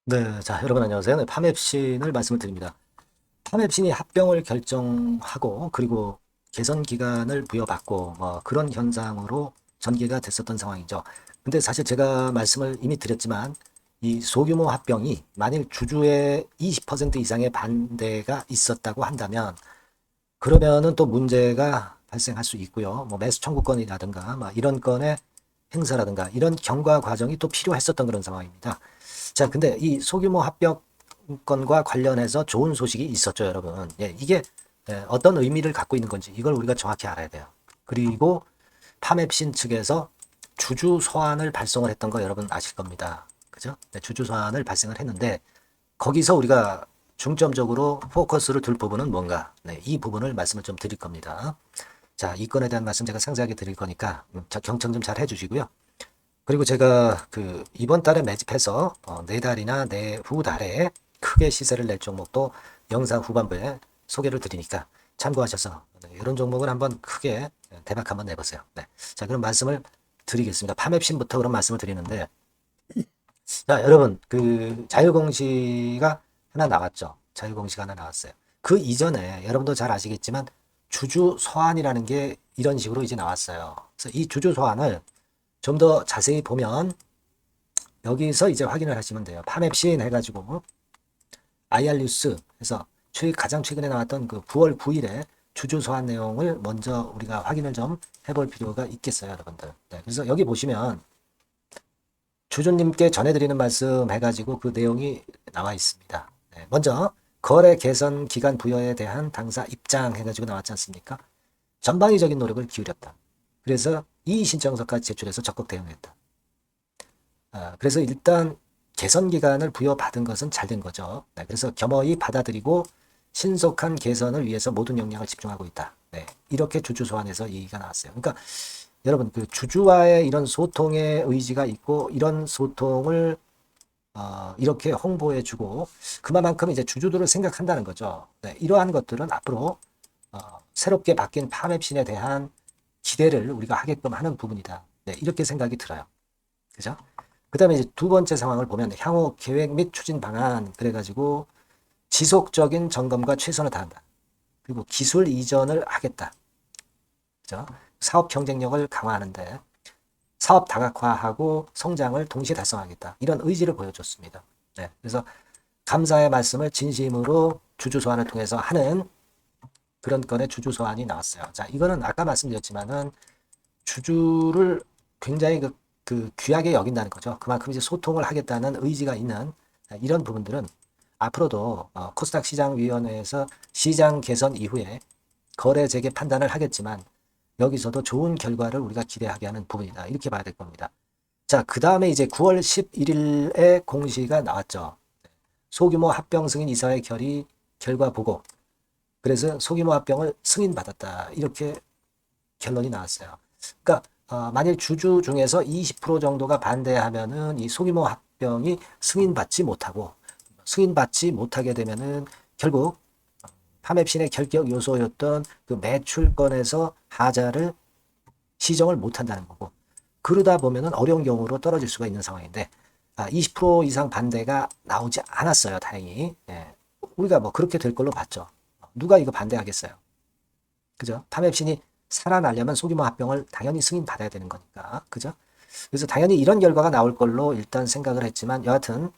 네, 자, 여러분 안녕하세요. 네, 파맵신을 말씀을 드립니다. 파맵신이 합병을 결정하고 그리고 개선 기간을 부여받고 뭐 그런 현상으로 전개가 됐었던 상황이죠. 근데 사실 제가 말씀을 이미 드렸지만 이 소규모 합병이 만일 주주의 20% 이상의 반대가 있었다고 한다면 그러면은 또 문제가 발생할 수 있고요. 뭐 매수 청구권이라든가 뭐 이런 건의 행사라든가 이런 경과 과정이 또 필요했었던 그런 상황입니다. 자, 근데 이 소규모 합병권과 관련해서 좋은 소식이 있었죠, 여러분. 예, 이게 어떤 의미를 갖고 있는 건지 이걸 우리가 정확히 알아야 돼요. 그리고 파맵신 측에서 주주 소환을 발송을 했던 거 여러분 아실 겁니다. 그죠? 네, 주주 소환을 발생을 했는데 거기서 우리가 중점적으로 포커스를 둘 부분은 뭔가? 네, 이 부분을 말씀을 좀 드릴 겁니다. 자, 이 건에 대한 말씀 제가 상세하게 드릴 거니까 경청 좀 잘 해주시고요. 그리고 제가 그 이번 달에 매집해서 내달이나 내후 달에 크게 시세를 낼 종목도 영상 후반부에 소개를 드리니까 참고하셔서 이런 종목을 한번 크게 대박 한번 내보세요. 네. 자, 그럼 말씀을 드리겠습니다. 파맵신부터 그런 말씀을 드리는데, 자, 여러분, 그 자유공시가 하나 나왔죠. 자유공시가 하나 나왔어요. 그 이전에 여러분도 잘 아시겠지만 주주 소환이라는 게 이런 식으로 이제 나왔어요. 그래서 이 주주 소환을 좀 더 자세히 보면 여기서 이제 확인을 하시면 돼요. 파맵신 해가지고 IR 뉴스 해서 가장 최근에 나왔던 그 9월 9일에 주주 소환 내용을 먼저 우리가 확인을 좀 해볼 필요가 있겠어요, 여러분들. 네, 그래서 여기 보시면 주주님께 전해드리는 말씀 해가지고 그 내용이 나와 있습니다. 네, 먼저 거래 개선 기간 부여에 대한 당사 입장 해가지고 나왔지 않습니까? 전방위적인 노력을 기울였다. 그래서 이의 신청서까지 제출해서 적극 대응했다. 그래서 일단 개선 기간을 부여받은 것은 잘 된 거죠. 네, 그래서 겸허히 받아들이고 신속한 개선을 위해서 모든 역량을 집중하고 있다. 네, 이렇게 주주 소환에서 얘기가 나왔어요. 그러니까 여러분 그 주주와의 이런 소통의 의지가 있고 이런 소통을 이렇게 홍보해주고 그만큼 이제 주주들을 생각한다는 거죠. 네, 이러한 것들은 앞으로 새롭게 바뀐 파맵신에 대한 기대를 우리가 하게끔 하는 부분이다. 네, 이렇게 생각이 들어요. 그죠? 그 다음에 이제 두 번째 상황을 보면 향후 계획 및 추진 방안 그래가지고 지속적인 점검과 최선을 다한다. 그리고 기술 이전을 하겠다. 그죠? 사업 경쟁력을 강화하는데 사업 다각화하고 성장을 동시에 달성하겠다. 이런 의지를 보여줬습니다. 네, 그래서 감사의 말씀을 진심으로 주주 소환을 통해서 하는 그런 건의 주주 소환이 나왔어요. 자, 이거는 아까 말씀드렸지만은 주주를 굉장히 그 귀하게 여긴다는 거죠. 그만큼 이제 소통을 하겠다는 의지가 있는 이런 부분들은 앞으로도 코스닥 시장위원회에서 시장 개선 이후에 거래 재개 판단을 하겠지만 여기서도 좋은 결과를 우리가 기대하게 하는 부분이다. 이렇게 봐야 될 겁니다. 자, 그 다음에 이제 9월 11일에 공시가 나왔죠. 소규모 합병 승인 이사회 결의 결과 보고 그래서 소규모 합병을 승인받았다. 이렇게 결론이 나왔어요. 그러니까 만일 주주 중에서 20% 정도가 반대하면은 이 소규모 합병이 승인받지 못하고 승인받지 못하게 되면은 결국 파맵신의 결격 요소였던 그 매출권에서 하자를 시정을 못한다는 거고 그러다 보면은 어려운 경우로 떨어질 수가 있는 상황인데 20% 이상 반대가 나오지 않았어요. 다행히. 예. 우리가 뭐 그렇게 될 걸로 봤죠. 누가 이거 반대하겠어요. 그죠? 파맵신이 살아나려면 소규모 합병을 당연히 승인받아야 되는 거니까. 그죠? 그래서 당연히 이런 결과가 나올 걸로 일단 생각을 했지만 여하튼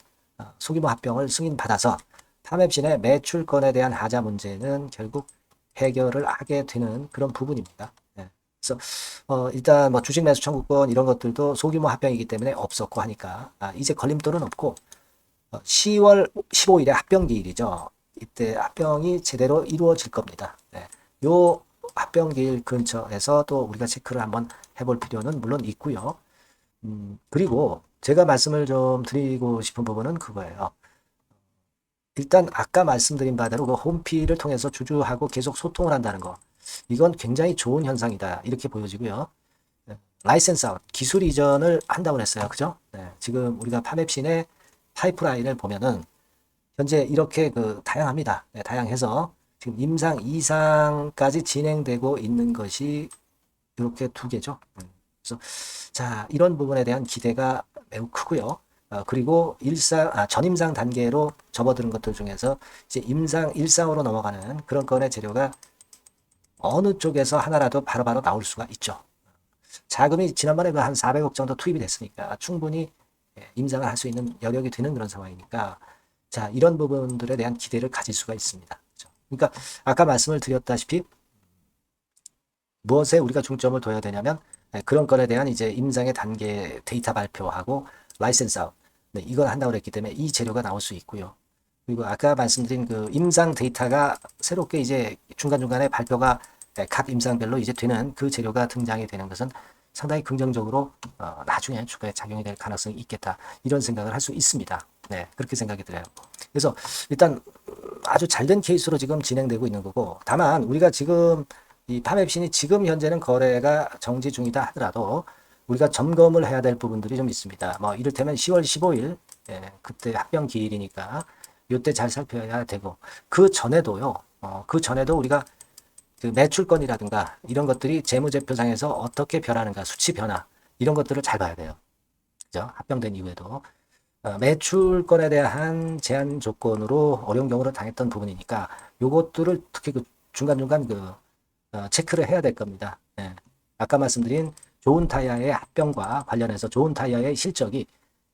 소규모 합병을 승인받아서 파맵신의 매출권에 대한 하자 문제는 결국 해결을 하게 되는 그런 부분입니다. 네. 그래서 일단 뭐 주식 매수 청구권 이런 것들도 소규모 합병이기 때문에 없었고 하니까 이제 걸림돌은 없고 10월 15일에 합병 기일이죠. 이때 합병이 제대로 이루어질 겁니다. 네. 요 합병 기일 근처에서 또 우리가 체크를 한번 해볼 필요는 물론 있고요. 그리고 제가 말씀을 좀 드리고 싶은 부분은 그거예요. 일단 아까 말씀드린 바대로 그 홈피를 통해서 주주하고 계속 소통을 한다는 거. 이건 굉장히 좋은 현상이다. 이렇게 보여지고요. 네. 라이센스 아웃, 기술 이전을 한다고 했어요. 그죠? 네. 지금 우리가 파맵신의 파이프라인을 보면은 현재 이렇게 그 다양합니다. 네, 다양해서 지금 임상 2상까지 진행되고 있는 것이 이렇게 두 개죠. 그래서 자, 이런 부분에 대한 기대가 매우 크고요. 그리고 전임상 단계로 접어드는 것들 중에서 이제 일상으로 넘어가는 그런 건의 재료가 어느 쪽에서 하나라도 바로바로 나올 수가 있죠. 자금이 지난번에 한 400억 정도 투입이 됐으니까 충분히 임상을 할 수 있는 여력이 되는 그런 상황이니까 자, 이런 부분들에 대한 기대를 가질 수가 있습니다. 그렇죠? 그러니까 아까 말씀을 드렸다시피 무엇에 우리가 중점을 둬야 되냐면 그런 건에 대한 이제 임상의 단계 데이터 발표하고 라이센스 아웃 이걸 한다고 그랬기 때문에 이 재료가 나올 수 있고요. 그리고 아까 말씀드린 그 임상 데이터가 새롭게 이제 중간중간에 발표가 각 임상별로 이제 되는 그 재료가 등장이 되는 것은 상당히 긍정적으로 나중에 추가에 작용이 될 가능성이 있겠다. 이런 생각을 할 수 있습니다. 네, 그렇게 생각이 들어요. 그래서 일단 아주 잘된 케이스로 지금 진행되고 있는 거고, 다만 우리가 지금 이 팜앱신이 지금 현재는 거래가 정지 중이다 하더라도 우리가 점검을 해야 될 부분들이 좀 있습니다. 뭐 이를테면 10월 15일 그때 합병 기일이니까 이때 잘 살펴야 되고, 그 전에도요. 그 전에도 우리가 그 매출권이라든가 이런 것들이 재무제표상에서 어떻게 변하는가, 수치 변화 이런 것들을 잘 봐야 돼요. 그죠? 합병된 이후에도 매출권에 대한 제한 조건으로 어려운 경우를 당했던 부분이니까 요것들을 특히 그 중간중간 체크를 해야 될 겁니다. 예. 아까 말씀드린 좋은 타이어의 합병과 관련해서 좋은 타이어의 실적이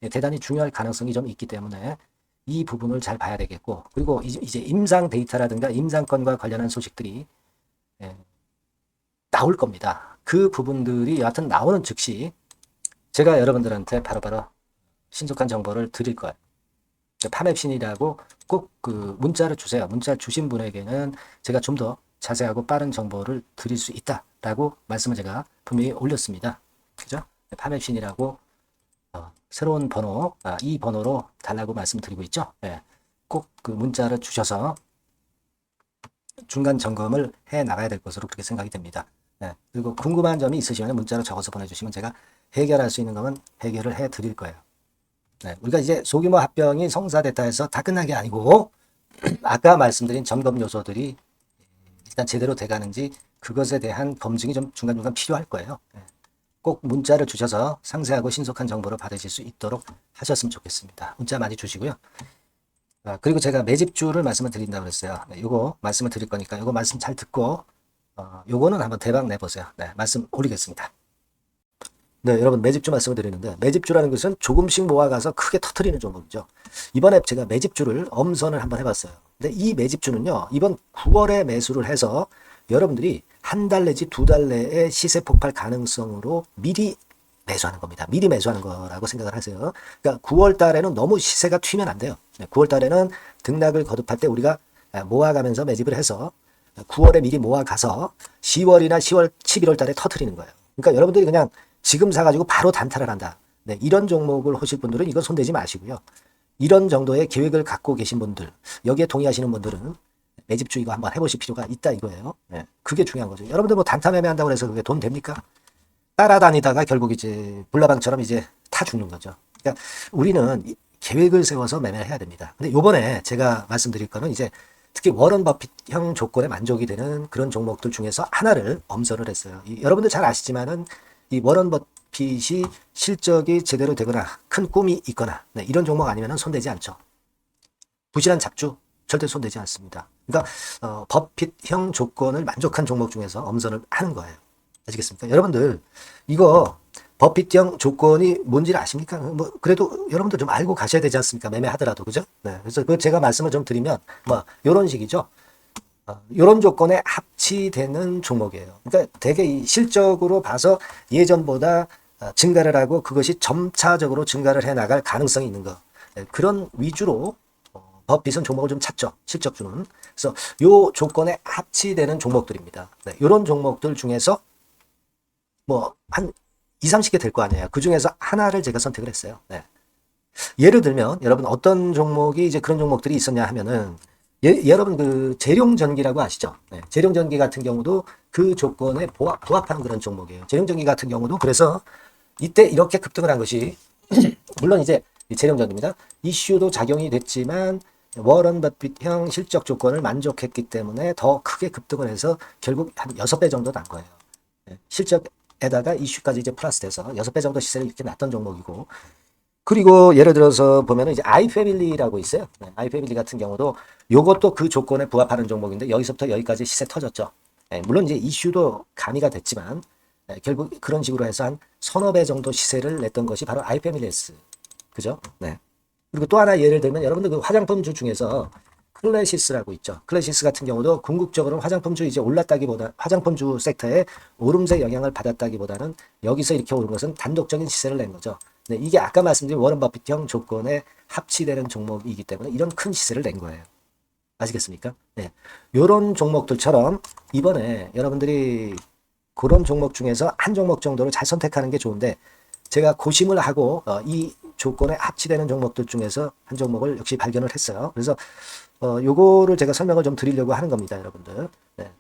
대단히 중요할 가능성이 좀 있기 때문에 이 부분을 잘 봐야 되겠고, 그리고 이제 임상 데이터라든가 임상권과 관련한 소식들이 나올 겁니다. 그 부분들이 여하튼 나오는 즉시 제가 여러분들한테 바로바로 신속한 정보를 드릴 거예요. 팜앱신이라고 꼭 그 문자를 주세요. 문자 주신 분에게는 제가 좀 더 자세하고 빠른 정보를 드릴 수 있다라고 말씀을 제가 분명히 올렸습니다. 그죠? 팜앱신이라고 새로운 번호, 이 번호로 달라고 말씀드리고 있죠. 네. 꼭 그 문자를 주셔서 중간 점검을 해 나가야 될 것으로 그렇게 생각이 됩니다. 네. 그리고 궁금한 점이 있으시면 문자로 적어서 보내주시면 제가 해결할 수 있는 거면 해결을 해 드릴 거예요. 네. 우리가 이제 소규모 합병이 성사됐다 해서 다 끝난 게 아니고 아까 말씀드린 점검 요소들이 일단 제대로 돼가는지 그것에 대한 검증이 좀 중간중간 필요할 거예요. 네. 꼭 문자를 주셔서 상세하고 신속한 정보를 받으실 수 있도록 하셨으면 좋겠습니다. 문자 많이 주시고요. 그리고 제가 매집주를 말씀을 드린다고 그랬어요. 네, 요거 말씀을 드릴 거니까 요거 말씀 잘 듣고 요거는 한번 대박 내보세요. 네, 말씀 올리겠습니다. 네, 여러분 매집주 말씀을 드리는데 매집주라는 것은 조금씩 모아가서 크게 터트리는 종목이죠. 이번에 제가 매집주를 엄선을 한번 해봤어요. 근데 이 매집주는요, 이번 9월에 매수를 해서 여러분들이 한 달 내지 두 달 내에 시세 폭발 가능성으로 미리 매수하는 겁니다. 미리 매수하는 거라고 생각을 하세요. 그러니까 9월 달에는 너무 시세가 튀면 안 돼요. 9월 달에는 등락을 거듭할 때 우리가 모아가면서 매집을 해서 9월에 미리 모아가서 10월이나 10월, 11월 달에 터트리는 거예요. 그러니까 여러분들이 그냥 지금 사가지고 바로 단타를 한다. 네, 이런 종목을 하실 분들은 이건 손대지 마시고요. 이런 정도의 계획을 갖고 계신 분들, 여기에 동의하시는 분들은 매집주 이거 한번 해보실 필요가 있다 이거예요. 네, 그게 중요한 거죠. 여러분들 뭐 단타 매매한다고 해서 그게 돈 됩니까? 따라다니다가 결국 이제 불나방처럼 이제 타 죽는 거죠. 그러니까 우리는 계획을 세워서 매매를 해야 됩니다. 근데 요번에 제가 말씀드릴 거는 이제 특히 워런 버핏형 조건에 만족이 되는 그런 종목들 중에서 하나를 엄선을 했어요. 여러분들 잘 아시지만은 이 워런 버핏이 실적이 제대로 되거나 큰 꿈이 있거나 이런 종목 아니면 손대지 않죠. 부실한 잡주 절대 손대지 않습니다. 그러니까 버핏형 조건을 만족한 종목 중에서 엄선을 하는 거예요. 아시겠습니까? 여러분들 이거 버핏형 조건이 뭔지를 아십니까? 뭐 그래도 여러분들 좀 알고 가셔야 되지 않습니까? 매매하더라도 그죠? 네. 그래서 그 제가 말씀을 좀 드리면 뭐 이런 식이죠. 이런 조건에 합치되는 종목이에요. 그러니까 되게 이 실적으로 봐서 예전보다 증가를 하고 그것이 점차적으로 증가를 해 나갈 가능성이 있는 거. 네. 그런 위주로 버핏은 종목을 좀 찾죠. 실적주는. 그래서 요 조건에 합치되는 종목들입니다. 네. 이런 종목들 중에서 뭐 한 2, 30개 될 거 아니에요. 그 중에서 하나를 제가 선택을 했어요. 네. 예를 들면 여러분 어떤 종목이 이제 그런 종목들이 있었냐 하면은 여러분 그 재룡전기라고 아시죠? 네. 재룡전기 같은 경우도 그 조건에 부합하는 그런 종목이에요. 재룡전기 같은 경우도 그래서 이때 이렇게 급등을 한 것이 물론 이제 재룡전기입니다. 이슈도 작용이 됐지만 워런 버핏형 실적 조건을 만족했기 때문에 더 크게 급등을 해서 결국 한 6배 정도 난 거예요. 네. 실적에다가 이슈까지 이제 플러스 돼서 6배 정도 시세를 이렇게 났던 종목이고, 그리고 예를 들어서 보면은 이제 아이패밀리라고 있어요. 네, 아이패밀리 같은 경우도 요것도 그 조건에 부합하는 종목인데 여기서부터 여기까지 시세 터졌죠. 네, 물론 이제 이슈도 가미가 됐지만 결국 그런 식으로 해서 한 서너 배 정도 시세를 냈던 것이 바로 아이패밀리스. 그죠? 네. 그리고 또 하나 예를 들면 여러분들 그 화장품주 중에서 클래시스라고 있죠. 클래시스 같은 경우도 궁극적으로는 화장품주 이제 올랐다기보다 화장품주 섹터에 오름세 영향을 받았다기보다는 여기서 이렇게 오른 것은 단독적인 시세를 낸 거죠. 네, 이게 아까 말씀드린 워런 버핏형 조건에 합치되는 종목이기 때문에 이런 큰 시세를 낸 거예요. 아시겠습니까? 네. 요런 종목들처럼 이번에 여러분들이 그런 종목 중에서 한 종목 정도를 잘 선택하는 게 좋은데 제가 고심을 하고 이 조건에 합치되는 종목들 중에서 한 종목을 역시 발견을 했어요. 그래서 요거를 제가 설명을 좀 드리려고 하는 겁니다, 여러분들. 네.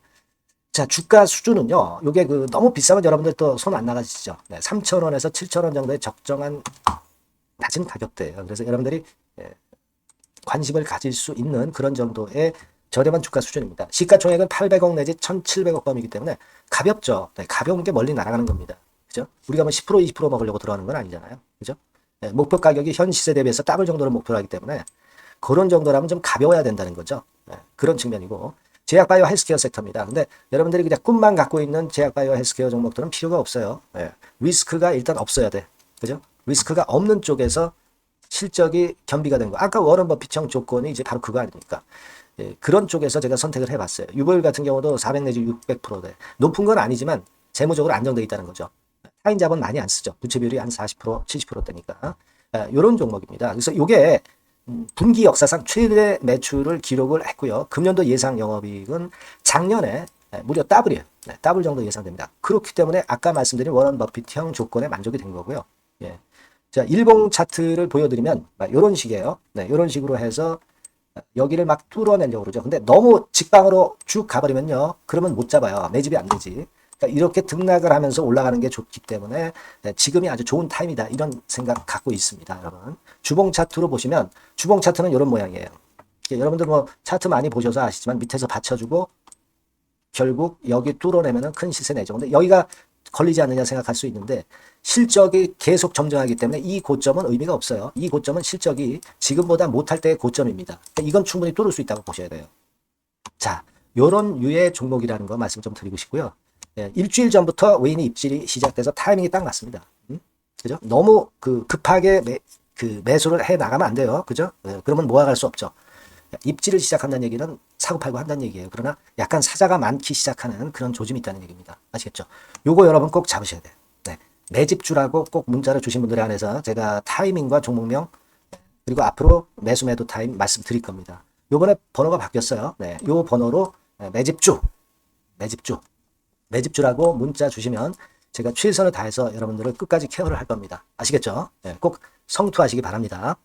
자, 주가 수준은요. 요게 그 너무 비싸면 여러분들 또 손 안 나가시죠. 네, 3,000원에서 7,000원 정도의 적정한 낮은 가격대예요. 그래서 여러분들이 관심을 가질 수 있는 그런 정도의 저렴한 주가 수준입니다. 시가총액은 800억 내지 1,700억 범이기 때문에 가볍죠. 네, 가벼운 게 멀리 날아가는 겁니다. 그죠? 우리가 뭐 10% 20% 먹으려고 들어가는 건 아니잖아요. 그죠? 네, 목표 가격이 현 시세 대비해서 더블 정도를 목표로 하기 때문에 그런 정도라면 좀 가벼워야 된다는 거죠. 네, 그런 측면이고 제약바이오 헬스케어 섹터입니다. 근데 여러분들이 그냥 꿈만 갖고 있는 제약바이오 헬스케어 종목들은 필요가 없어요. 네, 리스크가 일단 없어야 돼. 그죠? 리스크가 없는 쪽에서 실적이 겸비가 된 거. 아까 워런 버핏형 조건이 이제 바로 그거 아닙니까? 예, 그런 쪽에서 제가 선택을 해봤어요. 유보율 같은 경우도 400 내지 600%대. 높은 건 아니지만 재무적으로 안정돼 있다는 거죠. 타인 자본 많이 안 쓰죠. 부채 비율이 한 40%, 70%대니까. 이런 종목입니다. 그래서 이게 분기 역사상 최대 매출을 기록을 했고요. 금년도 예상 영업이익은 작년에 무려 더블이에요. 네, 더블 정도 예상됩니다. 그렇기 때문에 아까 말씀드린 워런 버핏형 조건에 만족이 된 거고요. 예. 자, 일봉 차트를 보여드리면 이런 식이에요. 네, 이런 식으로 해서 여기를 막 뚫어내려고 그러죠. 근데 너무 직방으로 쭉 가버리면요. 그러면 못 잡아요. 매집이 안 되지. 그러니까 이렇게 등락을 하면서 올라가는 게 좋기 때문에 지금이 아주 좋은 타임이다. 이런 생각 갖고 있습니다. 여러분. 주봉 차트로 보시면 주봉 차트는 이런 모양이에요. 여러분들 뭐 차트 많이 보셔서 아시지만 밑에서 받쳐주고 결국 여기 뚫어내면 큰 시세 내죠. 근데 여기가 걸리지 않느냐 생각할 수 있는데 실적이 계속 점증하기 때문에 이 고점은 의미가 없어요. 이 고점은 실적이 지금보다 못할 때의 고점입니다. 그러니까 이건 충분히 뚫을 수 있다고 보셔야 돼요. 자, 요런 유의 종목이라는 거 말씀 좀 드리고 싶고요. 예, 일주일 전부터 외인의 입질이 시작돼서 타이밍이 딱 맞습니다. 그죠? 너무 급하게 매수를 해 나가면 안 돼요. 그죠? 예, 그러면 모아갈 수 없죠. 입지를 시작한다는 얘기는 사고 팔고 한다는 얘기예요. 그러나 약간 사자가 많기 시작하는 그런 조짐이 있다는 얘기입니다. 아시겠죠? 요거 여러분 꼭 잡으셔야 돼요. 네. 매집주라고 꼭 문자를 주신 분들에 한해서 제가 타이밍과 종목명 그리고 앞으로 매수 매도 타임 말씀드릴 겁니다. 요번에 번호가 바뀌었어요. 네. 요 번호로 매집주라고 문자 주시면 제가 최선을 다해서 여러분들을 끝까지 케어를 할 겁니다. 아시겠죠? 네. 꼭 성투하시기 바랍니다.